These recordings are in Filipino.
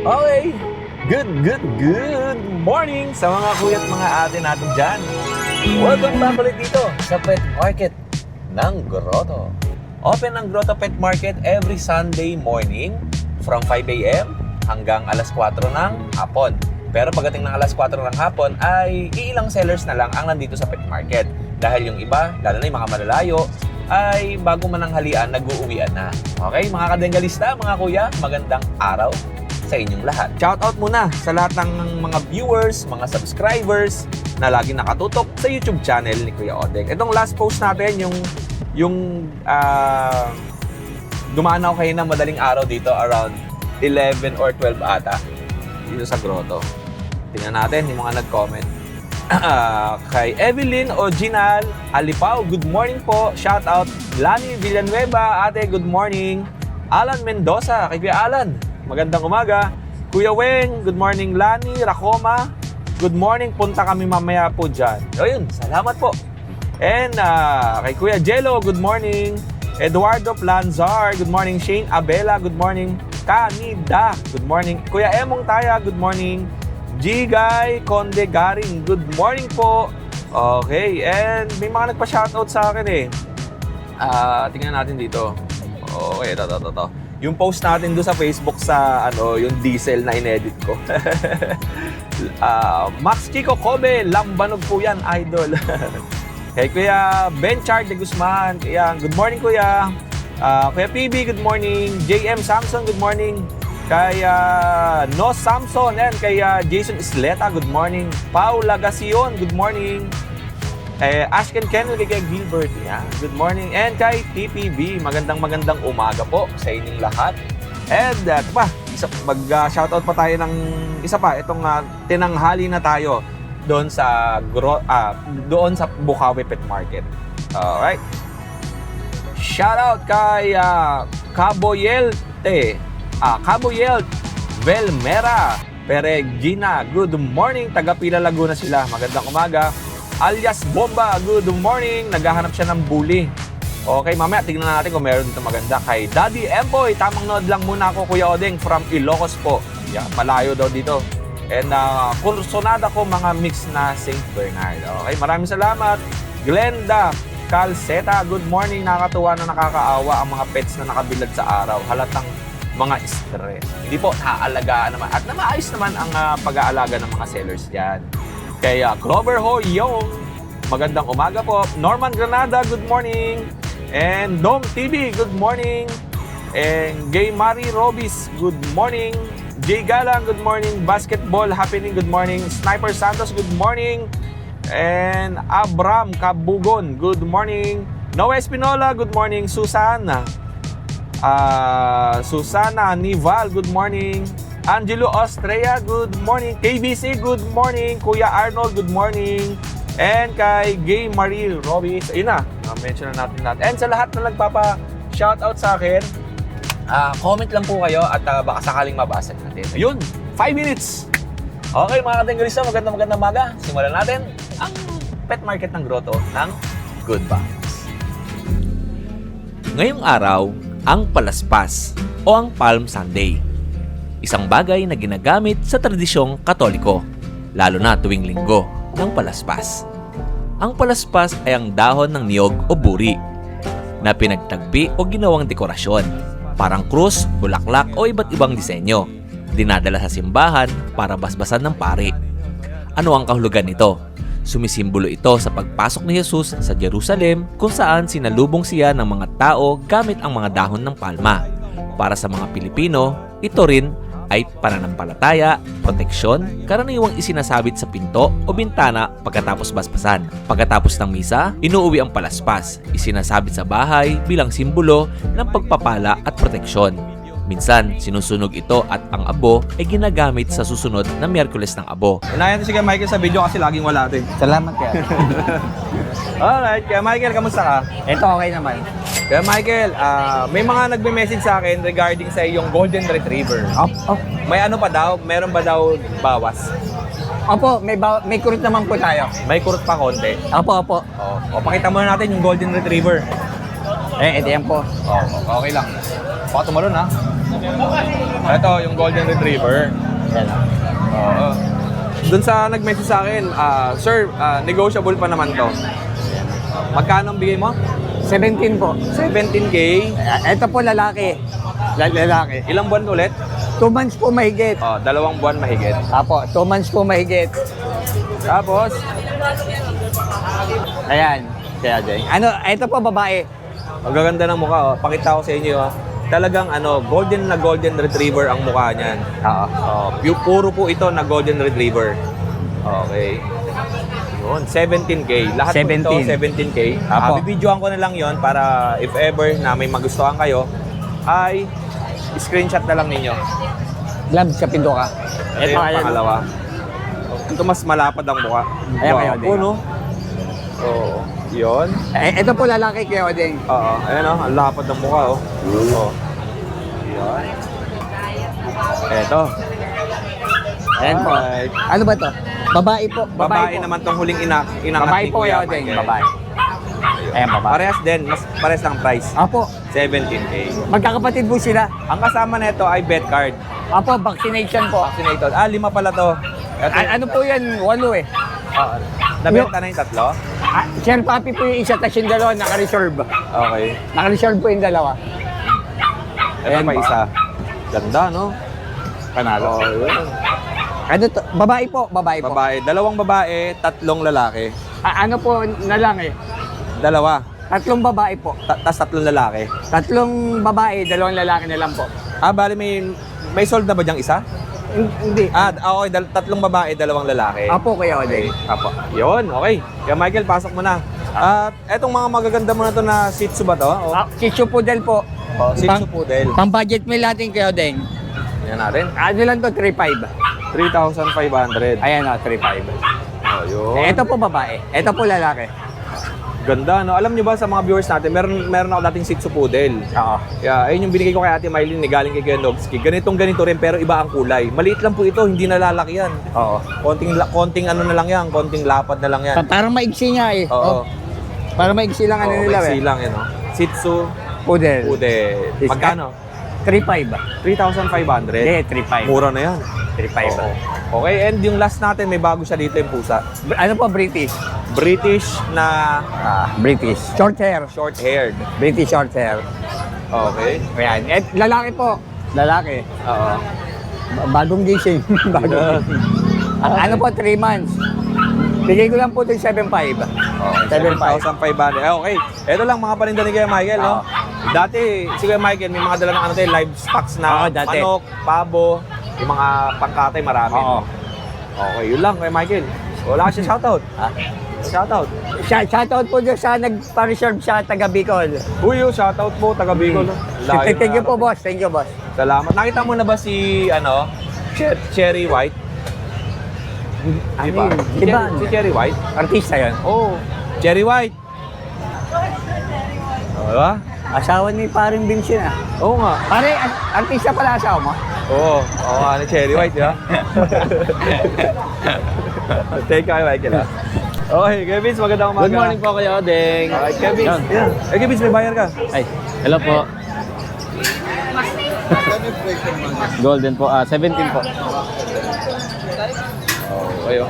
Okay, good morning sa mga kuya at mga ate natin dyan. Welcome back ulit dito sa Pet Market ng Grotto. Open ang Grotto Pet Market every Sunday morning from 5 a.m. hanggang alas 4 ng hapon. Pero pagdating ng alas 4 ng hapon ay iilang sellers na lang ang nandito sa Pet Market. Dahil yung iba, lalo na yung mga malalayo, ay bago mananghalian, nag-uuwian na. Okay, mga kadenggalista, mga kuya, magandang araw sa inyong lahat. Shoutout muna sa lahat ng mga viewers, mga subscribers na lagi nakatutok sa YouTube channel ni Kuya Odeng. Itong last post natin, yung dumaan ako kayo ng madaling araw dito around 11 or 12 ata dito sa Grotto. Tingnan natin yung mga nag-comment. Kay Evelyn Ojinal Alipaw, good morning po. Shoutout Lani Villanueva, ate, good morning. Alan Mendoza, kay Kuya Alan, magandang umaga. Kuya Weng, good morning. Lani Racoma, good morning. Punta kami mamaya po dyan. Ayun, salamat po. And kay Kuya Jello, good morning. Eduardo Planzar, good morning. Shane Abela, good morning. Kanida, good morning. Kuya Emong Taya, good morning. Jigay Conde Garing, good morning po. Okay, and may mga nagpa-shoutout sa akin eh. Tingnan natin dito. Okay, ito. Yung post natin doon sa Facebook sa yung diesel na inedit ko. Max Chico Kobe, lambanog po yan, idol. Kay Kuya Benchard de Guzman, kaya good morning Kuya. Kuya PB, good morning. JM Samson, good morning. Kay No Samson, and kay Jason Isleta, good morning. Paula Gasion, good morning. Ashken Kennel, kay Gilbert, yeah, good morning. And kay TPB, magandang umaga po sa inyong lahat. And mag-shoutout pa tayo ng isa pa, itong tinanghali na tayo doon sa Bukawi Pet Market. Alright. Shoutout kay Caboyelte Velmera Peregina, good morning. Taga Pila, Laguna sila, magandang umaga. Alias Bomba, good morning. Naghahanap siya ng bully. Okay, mamaya tignan natin kung meron dito maganda. Kay Daddy Empoy, tamang nood lang muna ako, Kuya Odeng, from Ilocos po. Yeah, malayo daw dito. And kursunada ko mga mix na St. Bernard. Okay, maraming salamat. Glenda Calceta, good morning. Nakakatuwa na nakakaawa ang mga pets na nakabilad sa araw. Halatang mga stress. Hindi po, naaalagaan naman. At maayos naman ang pag-aalaga ng mga sellers dyan. Kaya Clover Ho Young, magandang umaga po. Norman Granada, good morning. And Dom TV, good morning. And Gay Marie Robis, good morning. Jay Galang, good morning. Basketball Happening, good morning. Sniper Santos, good morning. And Abram Kabugon, good morning. Noe Espinola, good morning. Susana Nival, good morning. Angelo Ostrea, good morning. KBC, good morning. Kuya Arnold, good morning. And kay Gay Marie Robis, ayun na, mention na natin lahat. And sa lahat na nagpapa-shoutout sa akin, comment lang po kayo at baka sakaling mabasa natin. Ayun, 5 minutes. Okay mga katenggalista, magandang umaga. Simulan natin ang Pet Market ng Grotto ng Good Vibes. Ngayong araw, ang Palaspas o ang Palm Sunday. Isang bagay na ginagamit sa tradisyong Katoliko, lalo na tuwing linggo ng Palaspas. Ang Palaspas ay ang dahon ng niyog o buri na pinagtagpi o ginawang dekorasyon, parang krus, bulaklak o iba't ibang disenyo, dinadala sa simbahan para basbasan ng pari. Ano ang kahulugan nito? Sumisimbolo ito sa pagpasok ni Jesus sa Jerusalem kung saan sinalubong siya ng mga tao gamit ang mga dahon ng palma. Para sa mga Pilipino, ito rin ay pananampalataya, proteksyon, karaniwang isinasabit sa pinto o bintana pagkatapos basbasan. Pagkatapos ng misa, inuuwi ang palaspas, isinasabit sa bahay bilang simbolo ng pagpapala at proteksyon. Minsan, sinusunog ito at ang abo ay ginagamit sa susunod na Miyerkules ng Abo. Inayan to si Kuya Michael sa video kasi laging wala ito. Salamat kaya. Alright, Kuya Michael, kamusta ka? Ito okay naman. Kuya Michael, may mga nagme-message sa akin regarding sa iyong Golden Retriever. May ano pa daw? Meron ba daw bawas? Opo, may kurot naman po tayo. May kurot pa konti. Opo. O, pakita muna natin yung Golden Retriever. Ito yan po. Okay lang. Baka tumalon ha. Ito, yung Golden Retriever. Yan o. Oo. Doon sa nag-message sa akin, sir, negotiable pa naman to. Magkano ang bigay mo? 17 po. 17K. Ito po lalaki. Lalaki. Ilang buwan ulit? 2 months po mahigit. 2 buwan mahigit. Apo, 2 months po mahigit. Tapos, Ayan. Kaya din. Ano, ito po babae. ang gaganda ng mukha. Oh. Pakita ko sa inyo. Oh. Talagang golden na golden retriever ang mukha niyan. Oo. Puro po ito na golden retriever. Okay. Yun, 17K. Lahat 17. po ito, 17K. Apo. Bibidyoan ko na lang yon para if ever na may magustuhan kayo, ay screenshot na lang ninyo. Gloves sa pindo ka. Ito yung pangalawa. Ito mas malapad ang mukha. Ayan kayo, Oo, no? So, yun. Ito po lalaki kayo din. Oo, ayan o, ang lapad ng mukha oh. Oo. Yun. Eto. Ayan po. Alright. Ano ba to? Babae po. Babae po. naman tong huling inangat Babae ni po Kuya kayo din. Michael. Babae. Ayan, babae. Parehas din, parehas lang price. Apo, 17K. magkakapatid po sila. Ang kasama nito ay vet card. Apo, vaccination po. Vaccinated. 5 pala to. Ito, Ano po yan? 8 eh. nabenta na yung 3? Share puppy po yung isa, tapos yung dalawa naka-reserve. Okay. Naka-reserve po yung dalawa. Ito Ayan pa ba? isa. Ganda, no? Panalo. Oh, yun. Ano to? Babae po, babae po. Babae. 2 babae, 3 lalaki. Ano po na lang eh? 2. 3 babae po. Tas 3 lalaki. 3 babae, 2 lalaki na lang po. Bali may sold na ba diyang isa? Hindi. Okay. 3 babae, 2 lalaki. Apo kayo Okay. din. Apo. Yun, okay. Kaya Michael, pasok mo na. At etong mga magaganda mo na to na Shih Tzu ba to? Oh. Shih Tzu Poodle po. Shih Tzu Poodle. Pang budget meal natin kayo din. Yan natin. Ano lang to, 3.5. 3,500. Ayan o, 3.5. Oh, yun. Ito po babae. Ito po lalaki. Ganda, no? Alam niyo ba sa mga viewers natin, meron ako dating Shih Tzu Poodle. Oo. Kaya ayun yung binigay ko kay Ate Mylene, galing kay Kuya Nobski. Ganito rin pero iba ang kulay. Maliit lang po ito, hindi nalalaki yan. Oo. Konting ano na lang yan, konting lapad na lang yan. Parang maigsi nga eh. Oo. Parang maigsi lang ano nila may eh. silang yan, no? Shih Tzu Poodle. Poodle. Magkano? 3.5. 3,500. Hindi, 3.5. Mura na yan. 3.5. Oo. Okay, and yung last natin, may bago siya dito yung pusa. Ano po, British? British na British. Short hair. short-haired. British short hair. Okay. Ayan. Lalaki po. Lalaki. Oo. Bagong gising. Bagong gising. Ano po, 3 months. Bigay ko lang po ito yung 7.5. Okay, 7,500. Okay. Ito lang mga paninda ni Kuya Michael, no? Dati, si Kuya Michael, may mga dala ng livestock na Oo, dati. manok, pabo, yung mga pangkatay, marami. Oo. Okay, yun lang, Kuya Michael. Wala ka siya shoutout. Shoutout. Shoutout po dyan sa nagpa-reserve sa taga Bicol. Uy, shoutout po, taga Bicol. Layo Thank you na. po, boss. Thank you, boss. Salamat. Nakita mo na ba si, Cherry White? Diba? Diba? Si Cherry White? Artista yun. Oh, Cherry White. Diba? Asawa ni paring Vincent ah. Oo nga. Pare, artista pala asawa mo? Oo nga, ni Cherry White, di ba? Take care, Michael, ha? Okay, Kuya Vince, magandang umaga. Good morning po kayo, Deng. Okay, Kuya Vince. Yan. Kuya Vince, may bayar ka. Ay, hello po. Golden po, 17 po. Okay,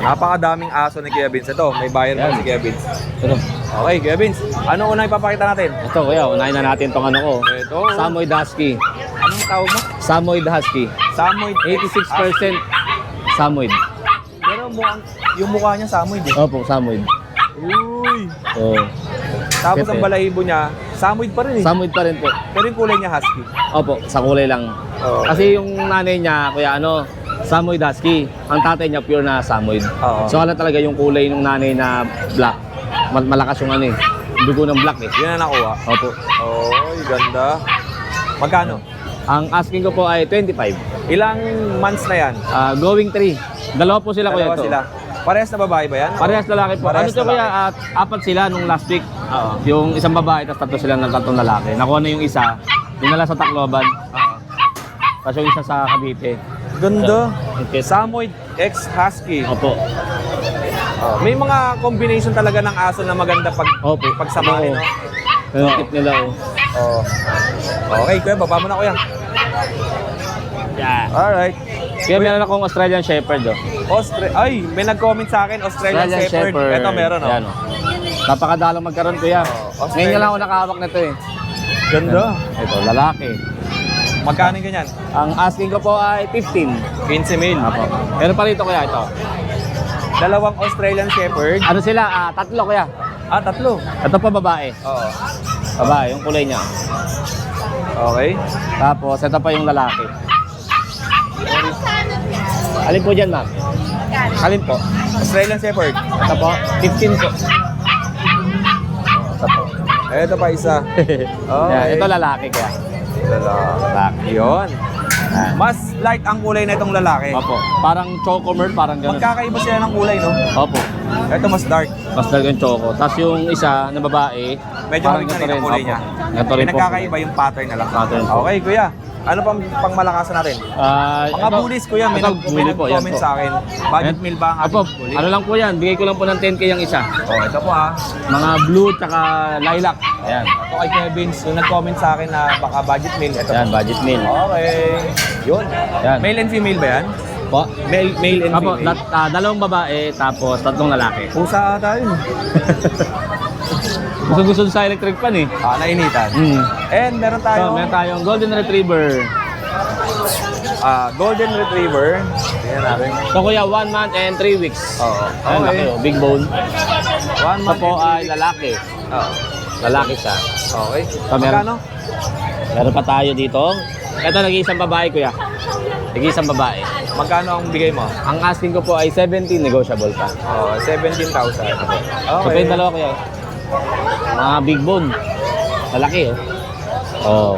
napakadaming aso ni Kuya Vince. Ito, may bayar pa Yan. si Kuya Vince. Ito, Okay, Kuya Vince, ano unang ipapakita natin? ito kuya, unahin na natin tong ano ko. Ito. Samoyed Husky. Anong tawag mo? Samoyed Husky. Samoyed. 86% Samoyed. Pero yung mukha niya samoyed eh. Opo, Samoyed. Uy. Oh, Tapos Pepe. ang balahibo niya, samoyed pa rin eh. Samoyed pa rin po. Pero yung kulay niya husky. Opo, sa kulay lang. Oo. Kasi yung nanay niya, kuya Samoyed Husky. Ang tatay niya pure na Samoyed. Oo. So wala talaga yung kulay ng nanay na black. Malakas yung dugo ng black eh. Yun na nakuha. Opo. Oy, ganda. Magkano? Ang asking ko po ay 25. Ilang months na yan? Going 3. Dalawa po sila kuya Dalawa ito. sila. Parehas na babae ba yan? Parehas lalaki po. Parehas Ano to kuya? lalaki. At 4 sila nung last week. Oo. Yung isang babae, tapos 3 sila ng 3 lalaki. Nakuha na yung isa. Dinala sa Tacloban. Tapos yung isa sa Cavite. Ganda. Okay. Samoyed X Husky. Opo. May mga combination talaga ng aso na maganda Opo. pagsamahin, Oo. no? Yung tip nila oh. Oh. Okay, kuya, baba mo na kuya. Yan. Alright. Kaya meron akong Australian Shepherd, oh. Ay, may nag-comment sa akin, Australian Shepherd. Ito meron, oh. Yan, oh. Napakadalang magkaroon, kuya. Oh, Ngayon nga lang ako nakahawak nito, eh. Ganda. Ito, lalaki. Magkano yung ganyan? Ang asking ko po ay 15. 15 mil. Apo. Meron pa rito, kuya, ito. Dalawang Australian Shepherd. Ano sila? Tatlo, kuya. Tatlo. Ito po babae. Oo. Babae, yung kulay niya. Okay. Tapos, ito pa yung lalaki. Alin po dyan, ma'am? Alin po? Australian Shepherd. Ito po, 15 po. Ito po. Ito pa isa. Yan, ito lalaki kaya. Lalaki. Yun. Yan. Mas light ang kulay na itong lalaki. Opo. Parang chocomer, parang ganun. Magkakaiba sila ng kulay, no? Opo. Ito mas dark. Mas talagang choco. Tapos yung isa na babae, Medyo parang malignan ganito ang kulay Opo. niya. Ganito rin po. Pinagkakaiba yung pattern na lang. Pattern po. Okay, kuya. Ano pang pangmalakasan natin? Mga bullies, kuya. May bully po, yan nag-comment po. sa akin. Budget Yan. meal ba ang Opo, ating bully? ano lang po yan. Bigay ko lang po ng 10K yung isa. Ito po ha. Mga blue tsaka lilac. Ayan. Ito kay Kevin. Yung nag-comment sa akin na baka budget meal. Ito Ayan, po. budget meal. Okay. Yun. Yan. Male and female ba yan? Po. Male and Opo, female. dalawang babae tapos tatlong lalaki. Pusa ata yun. Gusto sa electric pan eh. Nainitan. Mm. And meron So, tayo meron tayong Golden Retriever. Golden Retriever. Tingnan natin. So kuya, 1 month and 3 weeks. Oo. Ayan, Okay. laki, oh, big bone. 1 Ito month po and ay 3 weeks. lalaki. Oo. Lalaki siya. Okay. So, meron- Magkano? Meron pa tayo dito. Ito, nag-iisang babae kuya. Nag-iisang babae. Magkano ang bigay mo? Ang asking ko po ay 17, negotiable pa. 17,000. So, Okay. yung dalawa kuya. Mga big bone. Lalaki oh. Oh.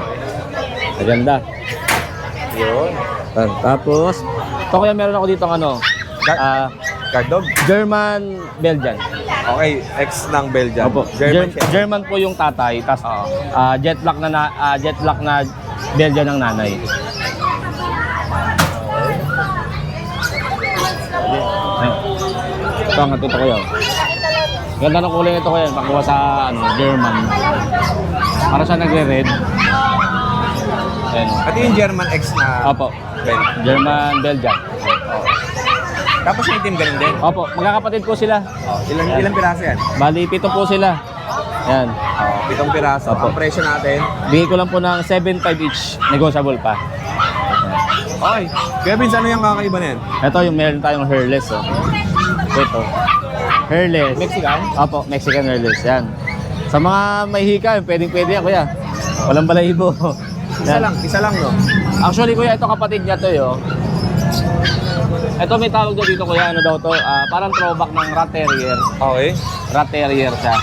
Maganda. Yun. Tapos, ito kuya meron ako dito ano. Guard dog? German Belgian. Okay. X ng Belgian. Opo. German Shepherd. German po yung tatay, tapos Oo. jet black na Belgian ng nanay. Ito ang ito ko yun. Ganda ng kulay nito ko yan, pakuha sa German. Para siya nagre-red. Ayan. Ito yung German X na Opo. Belgian. German Belgian. Oo. Tapos yung itim ganun din. Opo, magkakapatid po sila. Ilang piraso yan? Bali, 7 po sila. Yan. 7 piraso. Opo. Ang presyo natin. Bigay ko lang po ng 7.5 each. Negotiable pa. Okay. Kevin, ano yung kakaiba na yan? Ito yung meron tayong hairless. Oh. Ito. Hairless. Mexican? Opo, Mexican hairless. Yan. Sa mga may hika, pwedeng-pwede yan, kuya. Walang balahibo. Isa lang, no? Actually, kuya, ito kapatid niya to, yo. Ito may tawag daw dito, kuya. Ano daw to? Parang throwback ng rat terrier. Okay. Rat terrier siya.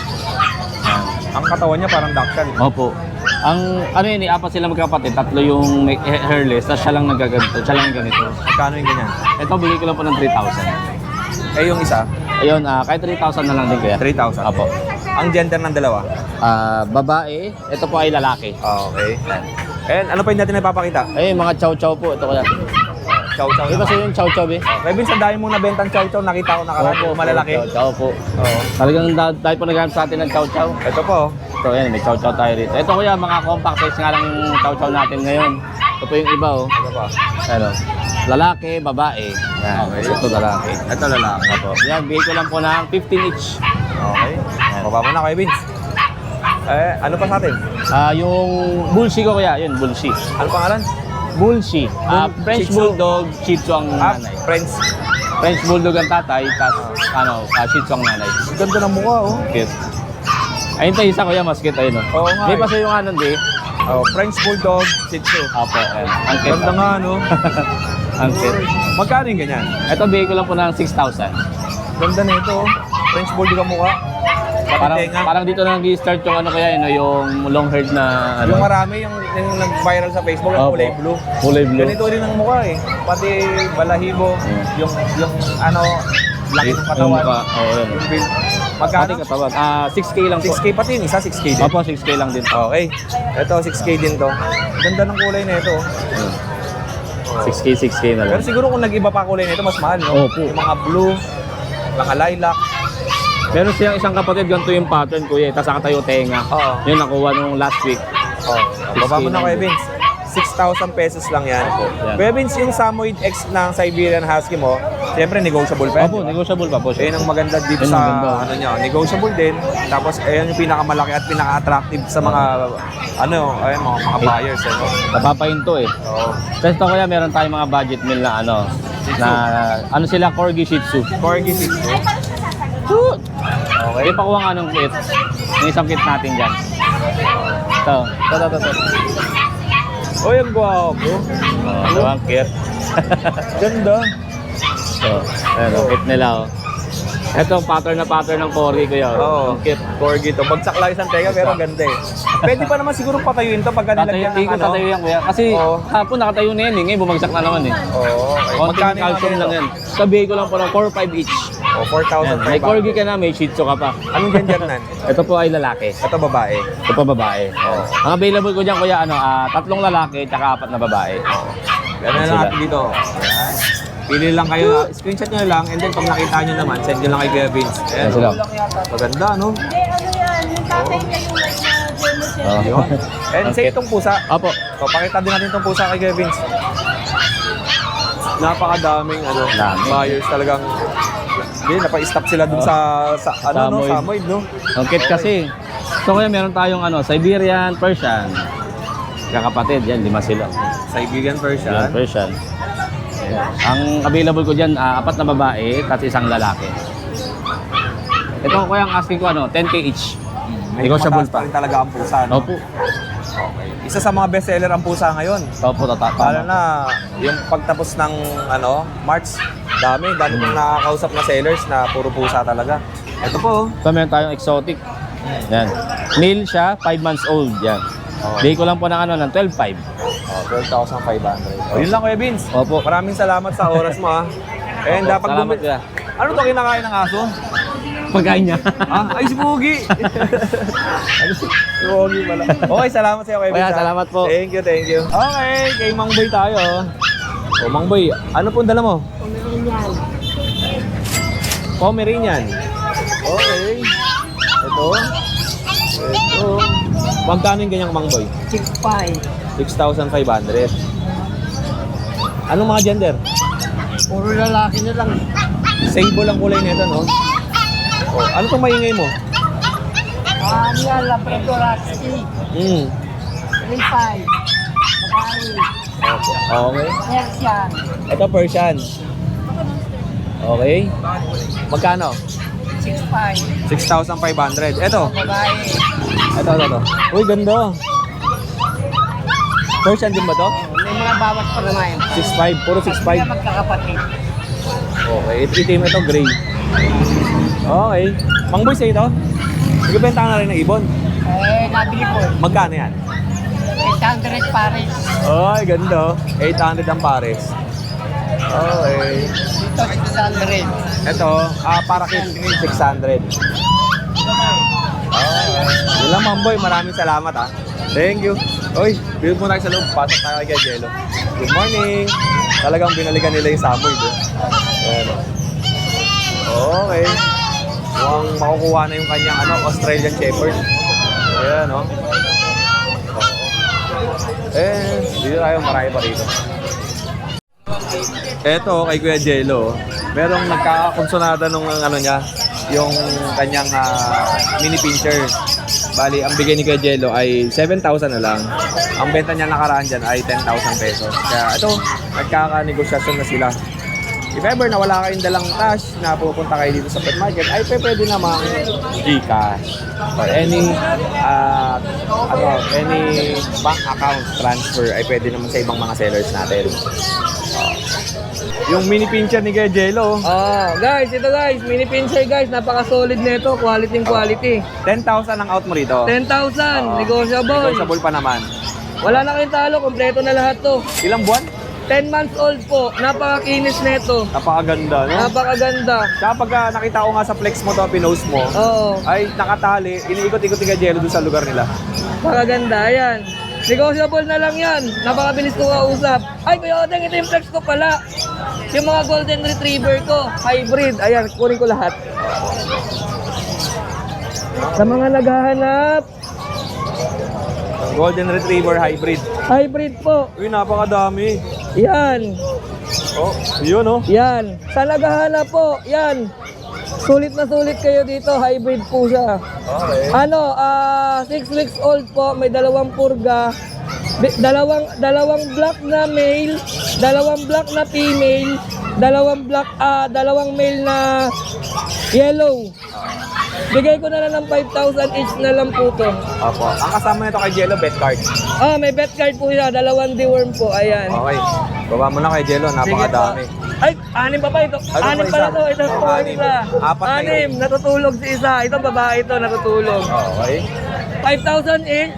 Ang katawan niya parang Dachshund. Opo. Ang ano yun, apat sila magkapatid, tatlo yung may hairless, tapos siya lang nagaganito, siya lang ganito. Magkano yung ganyan? Ito, bigay ko lang po ng 3,000. Yung isa? Ayun, kahit 3,000 na lang din kuya. 3,000. Opo. Ang gender ng dalawa? Babae, ito po ay lalaki. Okay. And ano pa yung natin napapakita? Ayun, mga chow-chow po, ito kuya. Chow-chow. Di ba sa'yo yung chow-chow, eh? Kevin, sa dahil mong nabentang chow-chow, nakita ko nakaraan yung malalaki. Chow-chow po. Oo. Talagang dahil po naghanap sa atin ng chow-chow. Ito po. Ito, yan, may chow-chow tayo rito. Ito kuya, mga compact size nga lang yung chow-chow natin ngayon. Ito po yung iba, oh. Ito po. Ano, lalaki, babae. Yan, Okay. ito lalaki. Ito lalaki. Opo. Yan, bigay ko lang po ng 15 each. Okay. Baba mo na, Kevin. Ano pa sa atin? Yung bullshy ko kuya, yun, bullshy. Ano pangalan? Bullshy. French Shih Tzu. Bulldog, Shih Tzu ang nanay. Friends. French Bulldog ang tatay, tapos Shih Tzu ang nanay. Ganda ng mukha, oh. Cute. Ayun tayo, isa kuya, mas cute, ayun. Oo nga, May eh. paso yung anong di. French Bulldog, Shih Tzu. Opo, ayun. Ang cute. Ganda nga, no? Ang cute. Magkano yung ganyan? Ito, bigay ko lang po ng 6,000. Ganda na ito, oh. French Bulldog ang mukha. Parang, Pati tenga. parang dito na nag-start yung ano kaya, yung long haired na ano. Yung marami, yung nag-viral sa Facebook, yung Opo. kulay blue. Kulay blue. Ganito rin ang mukha eh. Pati balahibo, yung ano, laki ng katawan. Yung mukha, oo, yun. Yung build. Pati Magkano? katawan. 6K lang po. 6K pati yung isa, 6K din. Opo, 6K lang din. Okay. Ito, 6K din to. Ganda ng kulay na ito. 6K na Pero lang. siguro kung nag-iba pa kulay na ito, mas mahal, no? Opo. Yung mga blue, mga lilac. Meron siyang isang kapatid, ganito yung pattern kuya, tapos nakatayo tenga. Oo. Yun, nakuha nung last week. Baba mo na, Kuya Vince. 6,000 pesos lang yan. Yan. Kuya Vince, yung Samoyed X ng Siberian Husky mo, siyempre negotiable pa yan. Opo, di ba? negotiable pa po siya. Ayun ang maganda dito Ayun sa ang maganda. ano niya, negotiable din. Tapos ayun yung pinakamalaki at pinaka-attractive sa mga ayun, mga buyers ano. Napapahinto eh. Oo. Kasi ito kaya meron tayong mga budget meal na ano sila, Corgi Shih Tzu. Corgi Shih Tzu. Okay. Pakuha nga ng kit. Yung isang kit natin dyan. Ito. Oy, ang gwapo. Ito ang kit. Ganda. So, ayan, ang kit nila oh. Ito ang pattern ng Corgi ko yun. Oo. Ang kit. Corgi to. Bagsak lang isang tega pero ganda eh. Pwede pa naman siguro patayuin to pagka nilagyan Hindi ng ko tatayo yan kuya. Kasi Oo. hapon nakatayo na yan eh. Ngayon bumagsak na naman eh. Oo. Okay. Konting calcium lang yan. Sabihin ko lang po ng 4-5 each. Oh, Yan. 4,000. May Corgi ka na, may Shih Tzu ka pa. Anong gender nan? Ito po ay lalaki. Ito babae. Ito pa babae. Ang available ko dyan kuya, 3 lalaki at 4 na babae. Ganun lang natin dito. Ayan. Pili lang kayo, screenshot nyo lang, and then pag nakita nyo naman, send nyo lang kay Kuya Vince. Ayan sila. Maganda, no? Hindi, ano yan, yung tatay niya yung German Shepherd. Oh. Yun. And Ang say cute. itong pusa. Opo. So, pakita din natin itong pusa kay Kuya Vince. Napakadaming Dami. buyers talagang. Hindi, napa-stop sila dun sa Samoyed, no? Ang kit kasi. So kuya meron tayong Siberian, Persian. Kakapatid, yan, 5 sila. Siberian Yan, Persian. Persian. Ayan. Ang available ko dyan, 4 na babae, at 1 lalaki. Ito kuya ang asking ko, 10K each. Medyo Negotiable mataas pa pa. rin talaga ang pusa, no? Opo. Okay. Isa sa mga bestseller ang pusa ngayon. Opo, Lalo tama. na yung pagtapos ng March, dami kong nakakausap na sellers na puro pusa talaga. Ito po. Ito meron tayong exotic. Yan. Male siya, 5 months old. Yan. Bigay ko lang po ng ng 12.5. Oh, 12,500. Oh, yun lang Kuya Vince. Opo. Maraming salamat sa oras mo ha. And Opo, dapat salamat, kuya. Ano to kinakain ng aso? Pagkain niya. Ay si Pugi. Si Pugi pala. Okay, salamat sa iyo Kuya Vince. Kuya, ha? salamat po. Thank you, thank you. Okay, kay Mang Boy tayo. Oh, Mang Boy, ano pong dala mo? Pomeranian. Okay. Ito. Magkano yung ganyang Mang Boy? 6,500. Anong mga gender? Puro lalaki na lang. Sable ang kulay nito, no? Oh, ano itong maingay mo? Ano yan, Labrador Husky. 3-5. Babae. Okay. Persian. Ito Persian. Okay. Magkano? 6-5. 6,500. Ito. Babae. Ito. Uy, ganda. Persian din ba to? May mga bawas pa naman. 6,500. Puro 6,500. Magkakapatid. Okay. Itim ito, gray. Okay. Mang Boy, sa'yo ito? Nagbenta ka na rin ng ibon. Nabili ko. Magkano yan? 800 pares. Ay, ganda. 800 ang pares. Okay. Dito 600. Ito, para kit 600. Yun lang, Mang Boy. Maraming salamat, ha. Thank you. Oy, build mo tayo sa loob. Pasok tayo kay Jello. Good morning. Talagang binalikan nila yung Samoyed, eh. Ayan. Okay. Mukhang makukuha na yung kanyang Australian Shepherd. Ayan, no? Dito tayo, marami pa rito. Eto, kay Kuya Jello, merong nagkakakonsonada nung niya, yung kanyang mini pincher. Bali, ang bigay ni Kuya Jello ay 7,000 na lang. Ang benta niya nakaraan dyan ay 10,000 pesos. Kaya ito, nagkaka-negosyasyon na sila. If ever na wala kayong dalang cash na pupunta kayo dito sa pet market, ay pwede namang Gcash or any bank account transfer ay pwede naman sa ibang mga sellers natin. Yung mini pincher ni Kuya Jello, Guys, ito guys, mini pincher guys, napaka-solid nito, quality. 10,000 ang out mo rito. 10,000, negotiable. Negotiable pa naman. Wala na kayong talo, kompleto na lahat to. Ilang buwan? 10 months old po, napaka-kinis nito. Napakaganda, no? Napakaganda. Tsaka pagka nakita ko nga sa flex mo to, pinost mo, Oo, ay nakatali, iniikot-ikot ni Kuya Jello dun sa lugar nila. napakaganda, ayan. Negotiable na lang yan, napakabilis ko kausap. Ay, Kuya Odeng, ito yung flex ko pala. Yung mga golden retriever ko, hybrid, ayan, kunin ko lahat. Sa mga naghahanap Golden Retriever Hybrid. Hybrid po. Uy, napakadami. Yan. Oh, yun oh. Yan. Sa naghahanap po, yan. Sulit na sulit kayo dito. Hybrid po siya. Okay. 6 weeks old po. May 2 purga. Dalawang black na male. 2 black na female. 2 male na yellow. Bigay ko na lang ng 5,000 each na lang po to. Opo. Ang kasama nito kay Jello, bet card. May bet card po siya. 2 deworm po. Ayan. Okay. Baba mo na kay Jello, napakadami. Ay, 6 pa ito. Ay, 6 pala to. Ito po, anim. 6. Apat na yun. 6. Natutulog si isa. Ito babae ito, natutulog. Okay. 5,000 each.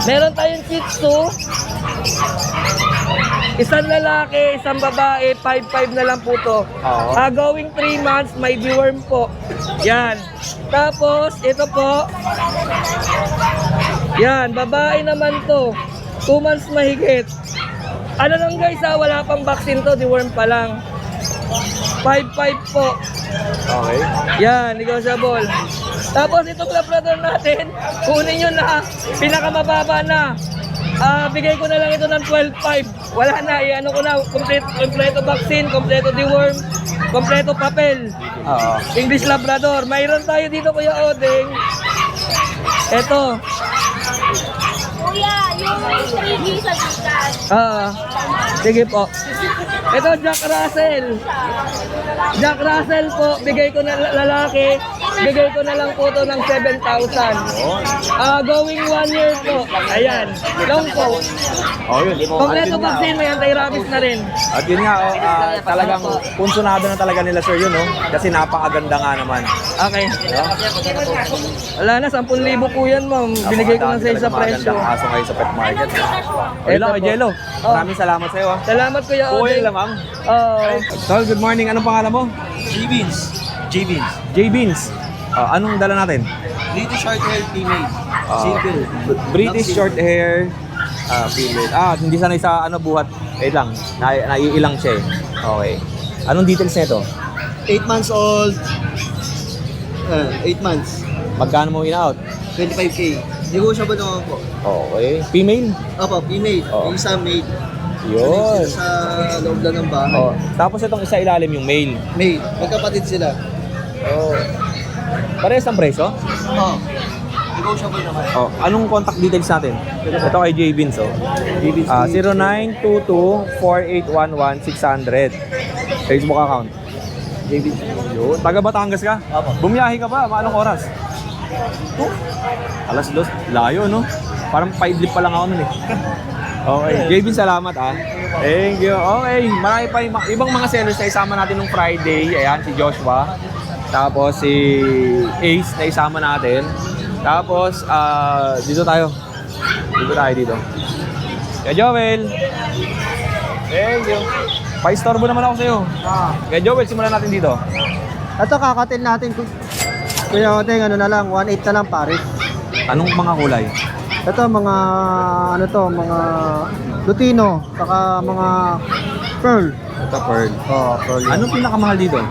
Meron tayong Shih Tzu. Isang lalaki, isang babae, 5,500 na lang po to. Oo. Going 3 months, may deworm po. Yan. Tapos, ito po. Yan, babae naman to. 2 months mahigit. Ano lang guys wala pang vaccine to, deworm pa lang. 5,500 po. Okay. Yan, negotiable. Tapos itong Labrador natin, kunin nyo na, pinakamababa na. Bigay ko na lang ito ng 12,500. Wala na, ano ko na, kompleto vaccine, kompleto deworm, kompleto papel. Oo. English Labrador. Mayroon tayo dito, Kuya Odeng. Ito. Kuya, yung 3D sa Gcash. Sige po. Ito, Jack Russell. Jack Russell po, bigay ko na lalaki. Bigay ko na lang po to ng 7,000. Going 1 year po. Ayan. Long po. Oh, yun. Kompleto vaccine, may anti-rabies na rin. At yun nga, talagang punsunado na talaga nila sir yun, no? Kasi napakaganda nga naman. Okay. Wala na, 10,000 po yan, ma'am. Binigay ko na sa isa presyo. Magandang aso ngayon sa pet market. Ayun lang kay po. Jello. Oh. Maraming salamat sa'yo. Salamat, Kuya Okay Odeng. lang, ma'am. Oh. Tol, good morning. Anong pangalan mo? J-Beans. J-Beans. J-Beans. Anong dala natin? British short hair female. Simple. British short hair female. Hindi sanay sa buhat. Wait lang. Naiilang siya eh. Okay. Anong details nito? 8 months old. 8 months. Magkano mo in-out? 25K. Negotiable naman po. Okay. Female? Opo, female. Oh. Yung isa male. Yun. Sila sa loob lang ng bahay. Oh. Tapos itong isa ilalim yung male. Male. Magkapatid sila. Oh. Parehas ang presyo? Oh. Negotiable naman. Anong contact details natin? Ito kay J. Beans, J-Beans. 0922-4811-600. Facebook account. J-Beans. Yun. Taga Batangas ka? Apo. Bumiyahe ka ba? Anong oras? 2. Layo, no? Parang paidlip pa lang ako nun eh. Okay. J. Beans, salamat Thank you. Okay. Marami pa ibang mga sellers na isama natin nung Friday. Ayan, si Joshua. Tapos si Ace na isama natin. Tapos, dito tayo. Dito. Kaya Joel. Thank you. Pa-istorbo naman ako sa'yo. Kaya Joel, simulan natin dito. Ito kakatin natin. Kuya Odeng, ano na lang, 1.8 na lang pares. Anong mga kulay? Ito mga mga Lutino, saka mga pearl. Ito, pearl. Pearl. yan. Anong pinakamahal dito?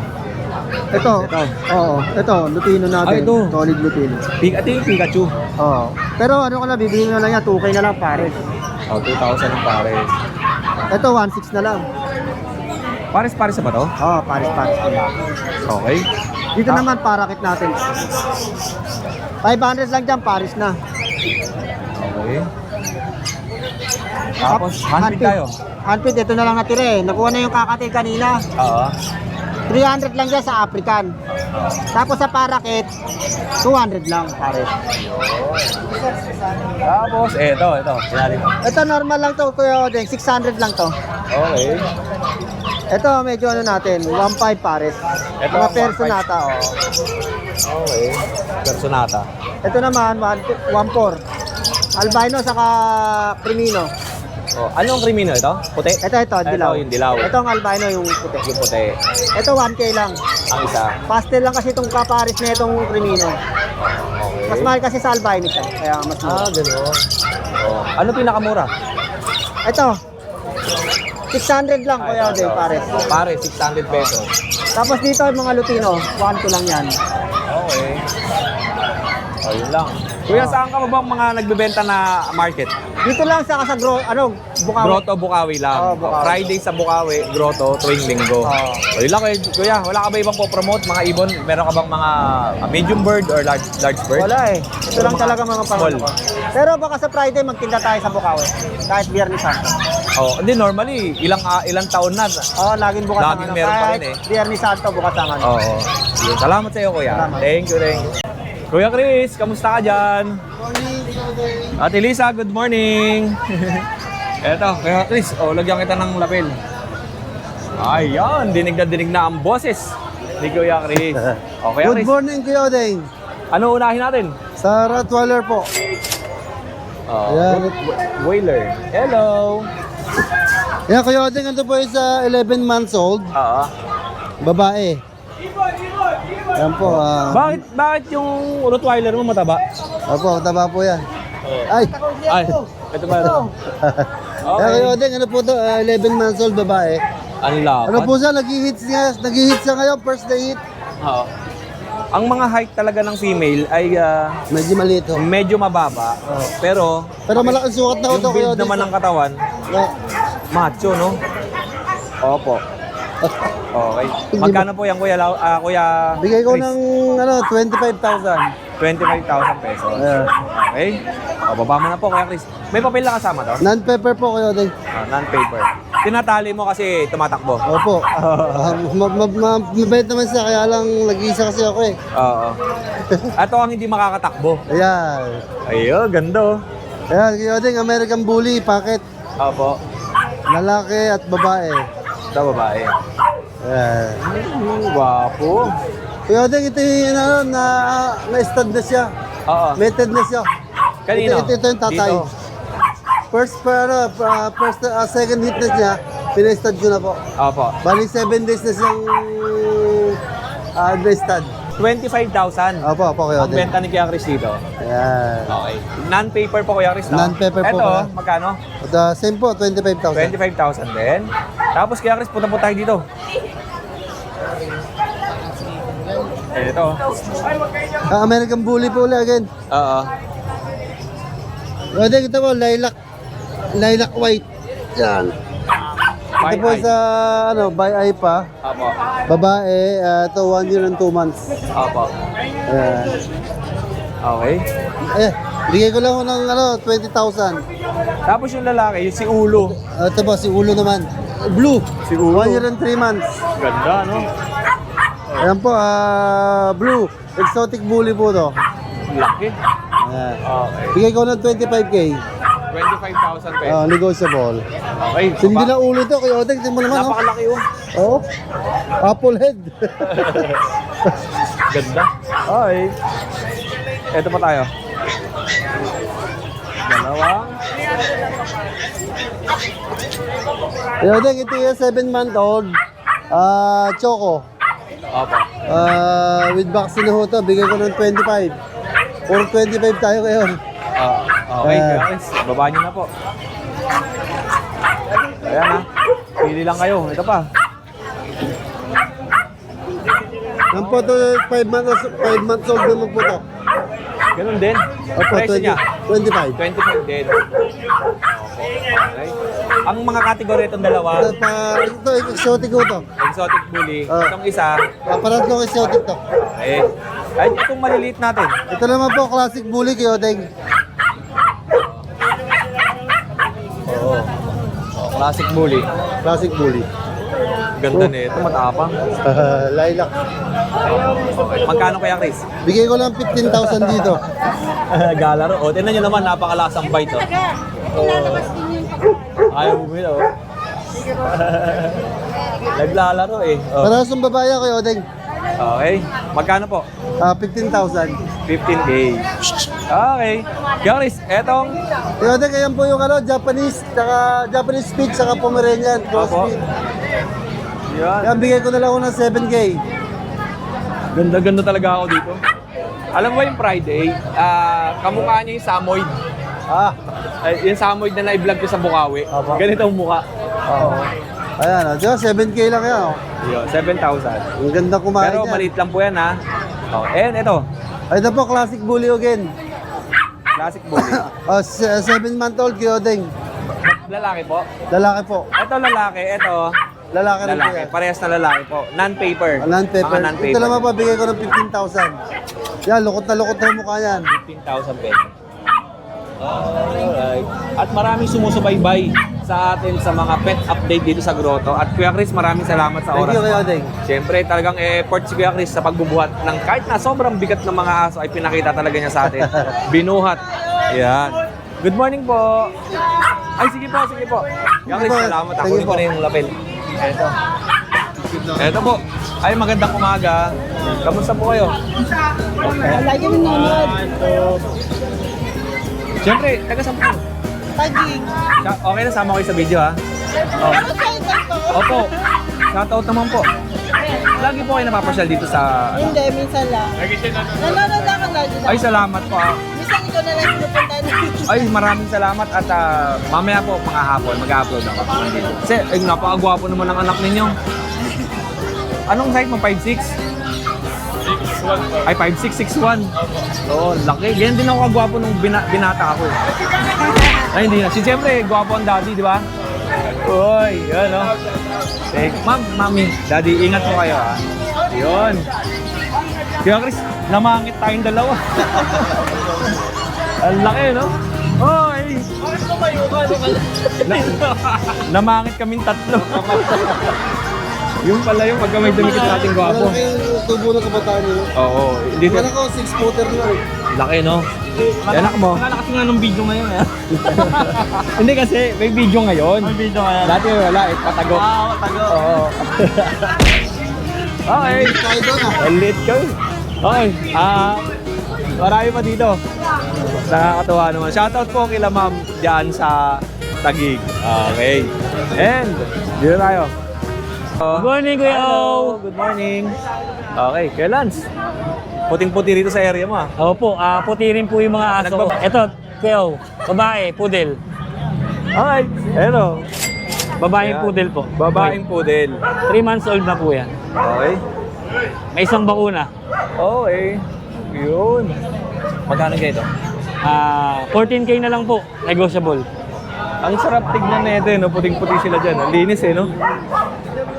Ito. Ito. Oo, ito Lutino natin. Ito. Solid Lutino. Ito yung Pikachu. Oo. Pero ano ko na, bibili na lang yan, 2K na lang pares. 2,000 ang pares. Ito 1.6 na lang. Pares sa ba to? Oo, pares na lang. Okay. Dito naman parakit natin. 500 lang dyan, pares na. Okay. Tapos, handpid tayo. Handpid, ito na lang natira eh. Nakuha na yung kakatil kanina. Oo. 300 lang dyan sa African. Tapos sa parakit, 200 lang pares. Tapos, ito. Sinali mo. Ito normal lang to, Kuya Odeng. 600 lang to. Okay. Ito medyo ano natin, 1.5 pares. Ito, Mga 1.5. personata, oh. Okay. Personata. Ito naman, 1.4. Albino saka Crimino. Anong krimino ito? Puti? Ito, dilaw. Ito yung dilaw. Ito ang albino, yung puti. Yung puti. Ito 1K lang. Ang isa. Pastel lang kasi itong kapares na itong Crimino. Okay. Mas mahal kasi sa albino siya. Kaya mas mahal. Gano'n. Ano pinakamura? Ito, 600 lang Kuya Odeng, pares. Pare, 600 pesos. Tapos dito yung mga Lutino, 1.2 lang yan. Okay. Yun lang. Kuya, saan ka ba bang mga nagbebenta na market? Dito lang sa Bukawi. Grotto, Bukawi lang. Oo, Bukawi. Friday sa Bukawi, Grotto, tuwing linggo. Oo. So, yun lang kuya. Wala ka ba ibang po-promote, mga ibon? Meron ka bang mga medium bird or large bird? Wala eh. Ito lang talaga mga Small. pangano ko. Pero baka sa Friday magtinda tayo sa Bukawi. Kahit Biyernes Santo. Oh, hindi, normally, ilang taon na. Oo, laging bukas ang Laging ano. meron pa Kahit rin eh. Biyernes Santo, bukas ang ano. Oo. Yun. Salamat sa iyo, kuya. Salamat. Thank you. Kuya Chris, kamusta ka dyan? Ate Lisa, good morning. Eto, Kuya Chris, lagyan kita ng lapel. Ayan, dinig na ang boses ni Kuya Chris. O, Kuya Chris, morning, Kuya Odeng. ano unahin natin? Sa Rottweiler po. Ayan. Whaler. Hello. Ayan, Kuya Odeng, ito po is 11 months old. Oo. Babae. Ayan po. Bakit yung Rottweiler mo mataba? Opo, taba po yan. Ay! Ay, ito ba? Ayan, Kuya Okay. Odeng, ano po to? 11 months old babae. Ang lapat. Ano po siya? Nag-hits siya ngayon. First day hit. Oo. Ang mga height talaga ng female ay Medyo maliit ho. medyo mababa. Pero Pero malaking sukat na yung ito, Kuya build Odeng. naman ng katawan, macho, no? Opo. Okay. Magkano po yan, kuya? Bigay ko Chris? ng 25,000. 25,000 pesos. Ayan. Okay. Baba mo na po, Kuya Chris. May papel na kasama to? Non-pepper po, Kuya Odeng. Non-paper. Tinatali mo kasi tumatakbo. Opo. Mabait naman siya, kaya lang nag-iisa kasi ako eh. Oo. Ito ang hindi makakatakbo. Ayan. Ayun, ganda. Ayan, Kuya Odeng, American Bully, packet. Opo. Lalaki at babae. Ito, babae. Ayan. Guwapo. Kuya Odeng, ito yung na-stud na siya. Oo. Mated na siya. Kanino? Ito yung tatay. Dito. Second hit na siya, pina-stud ko na po. Opo. Bali 7 days na siyang na-stud. 25,000. Opo, Kuya Ang Odeng. benta ni Kuya Chris dito. Ayan. Okay. Non-paper po, Kuya Chris, no? Non-paper po, Ito, Kuya. magkano? At, same po, 25,000. 25,000 din. Tapos, Kuya Chris, punta po tayo dito. Ito. American Bully po ulit again. Oo. Kuya Odeng, ito po, lilac white. Yan. Ito po Bye, sa, by eye pa. Opo. Babae, ito 1 year and 2 months. Opo. Ayan. Okay. Bigay ko lang ko ng 20,000. Tapos yung lalaki, yung si Ulo. Ito po, si Ulo naman. Blue. Si Ulo. 1 year and 3 months. Ganda, no? Ayan po, blue. Exotic bully po to. Laki. Ayan. Okay. Bigay ko ng 25K. 25,000 pesos. Negotiable. Okay. Hindi na ulo to, Kuya Odeng. Tingnan mo naman, oh. Napakalaki, oh. Oh. Apple head. Ganda. Okay. Ito pa tayo. Dalawang. Kuya Odeng, ito yung 7-month-old. Choco. Opo. With vaccine na ho to, bigay ko ng 25. Or 25 tayo ngayon. Okay, guys. Baba nyo na po. Ayan, ha. Pili lang kayo. Ito pa. Yan po to, 5 months old naman po to. Ganun din. Opo, Presyo niya. 25. 25 din. Okay. Ang mga kategory itong dalawa, Ito, exotic ko to. exotic bully. Itong isa, Parang ko exotic to. okay. Ay, itong maliliit natin. Ito naman po, classic bully, Kuya Odeng. Oo. Classic bully. Classic bully. Ganda nito, matapang. Lilac. Magkano kaya, Chris? Bigay ko lang 15,000 dito. Galaro. O, tingnan nyo naman, napakalasang bite. Oh. Lalabas din yung pagkain. Ayaw bumila, oh. Naglalaro eh. Oh. Para sa babae, Kuya Odeng. Okay. Magkano po? 15,000. 15K. Okay. Kaya Chris, etong Kuya Odeng, ayan po yung Japanese, saka Japanese speed, saka Pomeranian, cross Opo. speed. yan. Yan, bigay ko na lang ako ng 7K. Ganda-ganda talaga ako dito. Alam mo yung Friday, kamukha niya yung Samoyed. Yung Samoyed na na-vlog ko sa Bukawi. Opo. Ganito ang mukha. Oo. Ayan, diba, 7K lang yan. Oh. Yun, 7,000. Ang ganda kumain Pero yan. maliit lang po yan, ha. Oh, and ito. Ay, ito po, classic bully again. Classic bully. 7-month-old Kyodeng. Lalaki po. Lalaki po. Ito lalaki, ito Lalaki rin po lalaki. yan. Parehas na lalaki po. Non-paper. Non-paper. Mga non-paper. Ito naman pabigay ko ng 15,000. Yan, lukot na mukha yan. 15,000 pesos. Alright. At maraming sumusubaybay sa atin sa mga pet update dito sa Grotto. At Kuya Chris, maraming salamat sa Thank oras you, mo. Kyodeng. Siyempre, talagang effort si Kuya Chris sa pagbubuhat ng kahit na sobrang bigat ng mga aso ay pinakita talaga niya sa atin. Binuhat. Yan. Good morning po. Ay, sige po, sige po. Kuya Chris, po. salamat. Thank Ako you ko po. na yung lapel. Eto. Eto po. Ay, magandang umaga. Kamusta po kayo? Lagi nanonood. Siyempre, taga saan po kayo? Tagig. Okay na, sama kayo sa video ha. Oh. Pero sa ito to. Opo. Shoutout naman po. Lagi po kayo napapasyal dito sa... Hindi, minsan lang. Nanonood ako lagi lang. Ay, salamat po ha. Minsan ikaw na lang pinupunta na. Ay, maraming salamat at mamaya po, mga hapon, mag-upload ako. Kasi, ay, napakagwapo naman ang anak ninyo. Anong height mo? 5'6"? 6'1". Ay, 5'6", 6'1". Oo, laki. Ganyan din ako kagwapo nung binata ako eh. Ay, hindi na. Siyempre, gwapo ang daddy, di ba? Uy, yan o. Ma'am, mami, daddy, ingat po kayo ha. Yun. Kaya Chris, namangit tayong dalawa. Ang laki, no? Hoy! Namangit kaming tatlo. Yung pala yung pagka may dumikit sa ating gwapo. Malaki yung tubo ng kabataan nyo. Oo, dito. Yan ako, 6-footer na eh. Laki, no? Anak mo. Wala kasi nga nung video ngayon eh. Hindi kasi, may video ngayon. May video ngayon. Dati wala, patago. Tago. Oo. Okay. Tayo doon ah. Ang lit ko. Okay. Marami pa dito. Nakakatuwa naman. Shoutout po kila ma'am dyan sa Taguig. Okay. And, dito tayo. Good morning, Kuya O. Good morning. Okay, Kuya Lance. Puting-puti rito sa area mo ah. Opo, puti rin po yung mga aso ko. Ito, Kuya, babae, poodle. Okay, ano? Babaeng Ayan. poodle po. Babaeng poodle. 3 months old na po yan. Okay. May isang bakuna. Okay. Yun. Magkano kayo ito? 14K na lang po, negotiable. Ang sarap tignan na ito, no? Puting-puti sila dyan. Ang linis eh, no?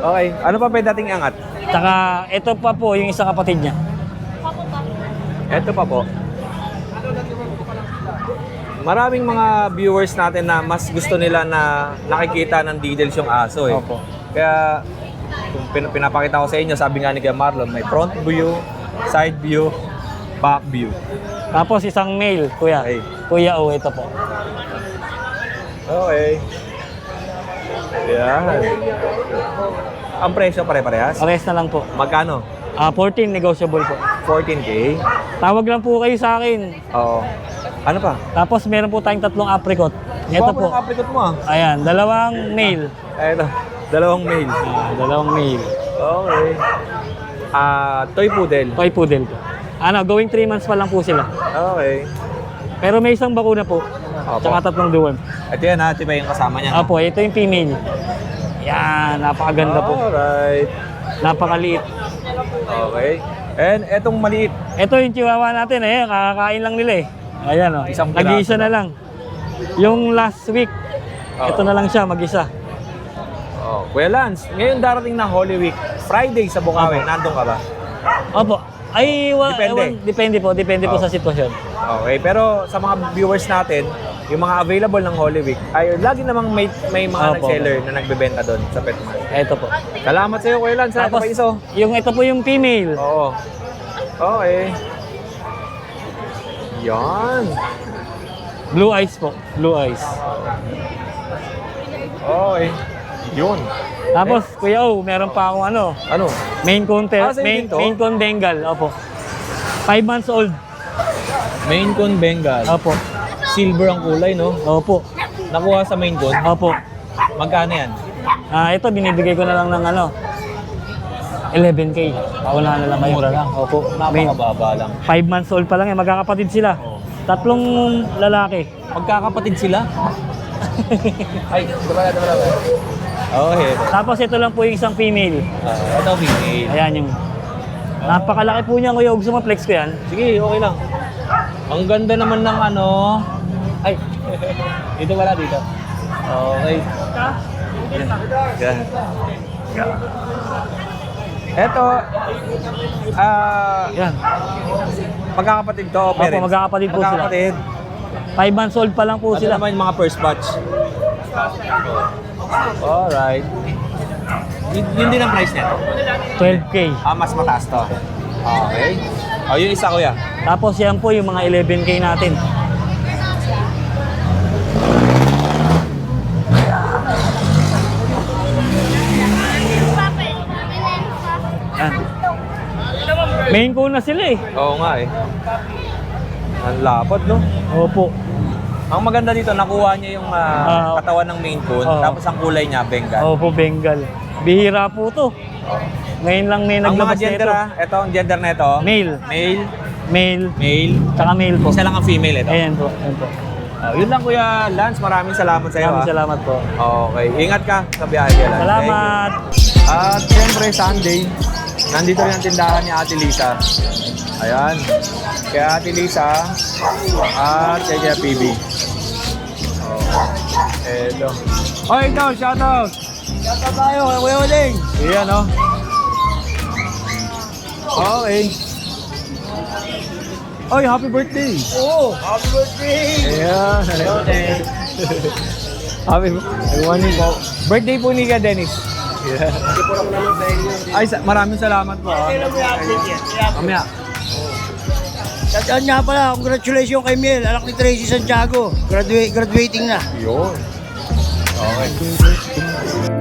Okay. Ano pa pwede nating angat? Tsaka ito pa po yung isang kapatid niya. Ito pa po. Maraming mga viewers natin na mas gusto nila na nakikita ng details yung aso eh. Opo. Kaya kung pinapakita ko sa inyo, sabi nga ni Kuya Marlon, may front view, side view, back view. Tapos isang male, Kuya. Okay. Kuya O, ito po. Okay. Yan. Ang presyo pare-parehas? Pares na lang po. Magkano? 14, negotiable po. 14K? Tawag lang po kayo sa akin. Oo. Ano pa? Tapos meron po tayong 3 apricot. Ito Gwapo po. ng apricot mo ah. Ayan, 2 male. Ito. Dalawang male. 2 male. Okay. Toy poodle. Toy poodle po. Going 3 months pa lang po sila. Okay. Pero may isang bakuna po. Opo. Tsaka 3 deworm. Ito yan ha, ito ba yung kasama niya? Opo, ito yung female. Yan, napakaganda po. Alright. Napakaliit. Okay. And etong maliit. Ito yung chihuahua natin, kakakain lang nila eh. Ayan o, Isang piraso nag-iisa na lang. Yung last week, ito na lang siya, mag-isa. Oh, Kuya Lance, ngayon darating na Holy Week. Friday sa Bukawi, nandun ka ba? Opo, Depende. depende po sa sitwasyon. Okay, pero sa mga viewers natin, yung mga available ng Holy Week, ay lagi namang may mga Opo. nag-seller na nagbebenta doon sa Pet Mart. Ito po. Salamat sa iyo, Kuya Lance. Ito Tapos, pa iso. ito po yung female. Oo. Okay. Yan. Blue eyes po, blue eyes. Okay. Yun. Tapos, Kuya O, meron pa akong Ano? Maine Coon, same Maine din to? Coon Bengal, opo. 5 months old, Maine Coon Bengal. opo. Silver ang kulay, no? Opo, Nakuha sa Maine Coon. opo. Magkano yan? Ito, binibigay ko na lang ng 11K. Pauna na lang kayo. Mura lang. Opo. Napakababa lang. 5 months old pa lang, magkakapatid sila. 3 lalaki. Magkakapatid sila? Ay, dumala. Okay. Tapos ito lang po yung isang female. Ito, female. Ayan yung... Napakalaki po niya, Kuya. Gusto mo flex ko yan? Sige, okay lang. Ang ganda naman ng ano. Ay, dito wala dito. Okay. Yan. Ito, Yan. magkakapatid to, parents. Opo, magkakapatid po sila. Magkakapatid. 5 months old pa lang po Ano sila. naman yung mga first batch? Alright. Yun din ang price nito. 12K. Mas mataas to. Okay. Yung isa kuya. Tapos yan po yung mga 11K natin. Yan. Main ko na sila eh. Oo nga eh. Ang lapad, no? Opo. Ang maganda dito, nakuha niya yung katawan ng main coon, tapos ang kulay niya, Bengal. Opo, Bengal. Bihira po to. Ngayon lang may Ang mga naglabas gender nito. ito ang gender nito. Male. Male, Male. male. Tsaka male po. Isa lang ang female ito. Ayan po. Ayan po. Yun lang Kuya Lance, maraming salamat sa iyo. Maraming salamat po. Okay, ingat ka sa biyahe Kuya Lance. Salamat. Thank you. At siyempre Sunday, nandito rin ang tindahan ni Ate Lisa. Ayan. Kaya Ate Lisa at kay Kuya PB. Eto. Oh, ikaw, shoutout! Shoutout tayo, Kuya Uling. Iyan, no? Okay. Oy, happy birthday! Oo, happy birthday. Ayan. Happy morning po. Birthday po ni Ka Dennis. Yeah. Ay, maraming salamat po. Mamaya. Shoutout nga pala, congratulations kay Miel, anak ni Tracy Santiago. Graduating na. Yun. Okay.